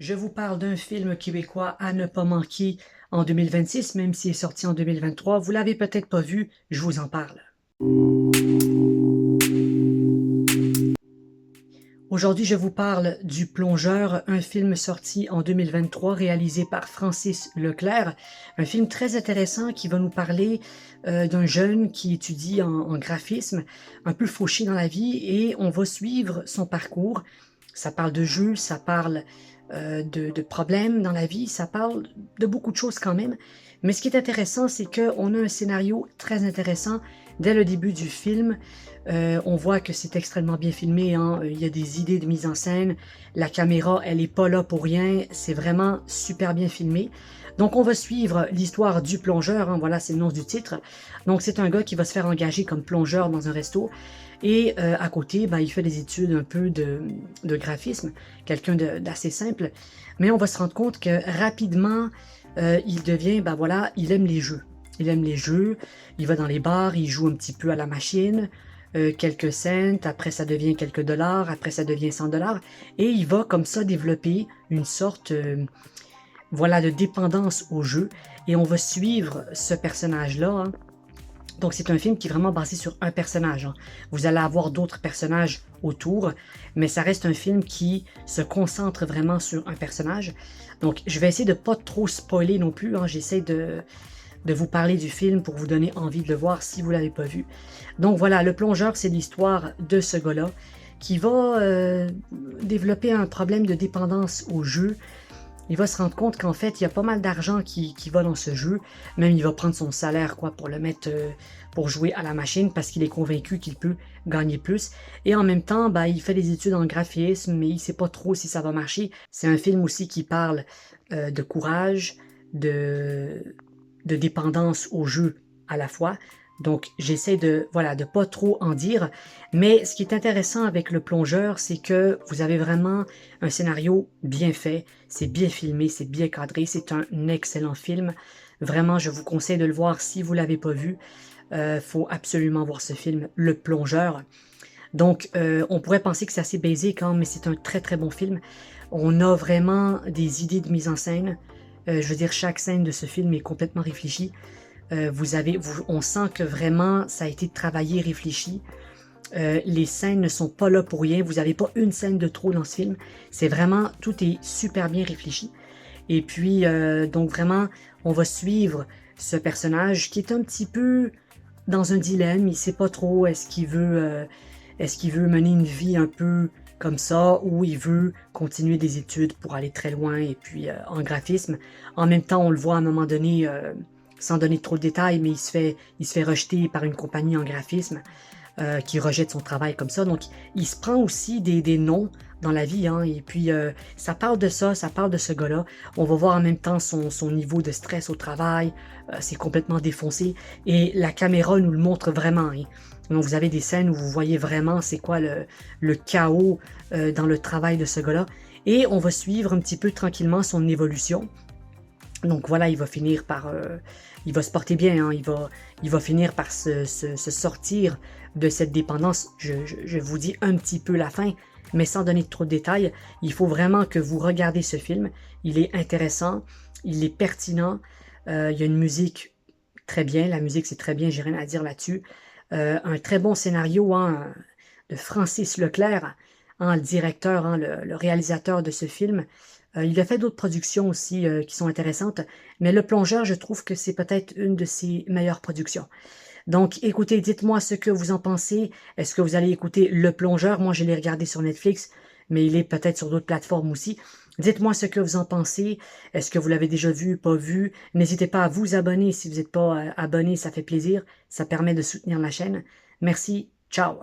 Je vous parle d'un film québécois à ne pas manquer en 2026, même s'il est sorti en 2023. Vous l'avez peut-être pas vu, je vous en parle. Aujourd'hui, je vous parle du Plongeur, un film sorti en 2023 réalisé par Francis Leclerc. Un film très intéressant qui va nous parler d'un jeune qui étudie en graphisme, un peu fauché dans la vie, et on va suivre son parcours. Ça parle de jeux, ça parle de problèmes dans la vie, ça parle de beaucoup de choses quand même. Mais ce qui est intéressant, c'est qu'on a un scénario très intéressant dès le début du film. On voit que c'est extrêmement bien filmé, hein. Il y a des idées de mise en scène, la caméra, elle est pas là pour rien, c'est vraiment super bien filmé. Donc on va suivre l'histoire du plongeur, hein. Voilà, c'est le nom du titre. Donc c'est un gars qui va se faire engager comme plongeur dans un resto, et à côté, ben, il fait des études un peu de graphisme, quelqu'un d'assez simple, mais on va se rendre compte que rapidement, il devient, ben voilà, il aime les jeux. Il aime les jeux, il va dans les bars, il joue un petit peu à la machine, quelques cents, après ça devient quelques dollars, après ça devient 100 dollars, et il va comme ça développer une sorte voilà, de dépendance au jeu, et on va suivre ce personnage-là, hein. Donc c'est un film qui est vraiment basé sur un personnage, hein. Vous allez avoir d'autres personnages autour, mais ça reste un film qui se concentre vraiment sur un personnage. Donc je vais essayer de pas trop spoiler non plus, hein. J'essaie de vous parler du film pour vous donner envie de le voir si vous ne l'avez pas vu. Donc voilà, Le Plongeur, c'est l'histoire de ce gars-là qui va développer un problème de dépendance au jeu. Il va se rendre compte qu'en fait, il y a pas mal d'argent qui va dans ce jeu. Même il va prendre son salaire quoi, pour le mettre pour jouer à la machine parce qu'il est convaincu qu'il peut gagner plus. Et en même temps, ben, il fait des études en graphisme, mais il ne sait pas trop si ça va marcher. C'est un film aussi qui parle de courage, de dépendance au jeu à la fois. Donc j'essaie de voilà de pas trop en dire, mais ce qui est intéressant avec Le Plongeur, c'est que vous avez vraiment un scénario bien fait, c'est bien filmé, c'est bien cadré, c'est un excellent film. Vraiment, je vous conseille de le voir si vous l'avez pas vu. Faut absolument voir ce film, Le Plongeur. Donc, on pourrait penser que c'est assez basique, hein, mais c'est un très très bon film. On a vraiment des idées de mise en scène. Je veux dire, chaque scène de ce film est complètement réfléchie. On sent que vraiment ça a été travaillé, réfléchi. Les scènes ne sont pas là pour rien. Vous n'avez pas une scène de trop dans ce film. C'est vraiment, tout est super bien réfléchi. Et puis, donc vraiment, on va suivre ce personnage qui est un petit peu dans un dilemme. Il ne sait pas trop est-ce qu'il veut mener une vie un peu comme ça ou il veut continuer des études pour aller très loin et puis en graphisme. En même temps, on le voit à un moment donné, sans donner trop de détails, mais il se fait rejeter par une compagnie en graphisme qui rejette son travail comme ça. Donc, il se prend aussi des noms dans la vie, hein, et puis ça parle de ça parle de ce gars-là. On va voir en même temps son niveau de stress au travail, c'est complètement défoncé, et la caméra nous le montre vraiment, hein. Donc, vous avez des scènes où vous voyez vraiment c'est quoi le chaos dans le travail de ce gars-là, et on va suivre un petit peu tranquillement son évolution. Donc voilà, il va finir par... il va se porter bien, hein, il va finir par se sortir de cette dépendance. Je vous dis un petit peu la fin, mais sans donner trop de détails. Il faut vraiment que vous regardez ce film. Il est intéressant, il est pertinent. Il y a une musique très bien, la musique c'est très bien, j'ai rien à dire là-dessus. Un très bon scénario, hein, de Francis Leclerc, hein, le directeur, hein, le réalisateur de ce film. Il a fait d'autres productions aussi qui sont intéressantes, mais Le Plongeur, je trouve que c'est peut-être une de ses meilleures productions. Donc, écoutez, dites-moi ce que vous en pensez. Est-ce que vous allez écouter Le Plongeur? Moi, je l'ai regardé sur Netflix, mais il est peut-être sur d'autres plateformes aussi. Dites-moi ce que vous en pensez. Est-ce que vous l'avez déjà vu, pas vu? N'hésitez pas à vous abonner si vous n'êtes pas abonné, ça fait plaisir. Ça permet de soutenir la chaîne. Merci, ciao!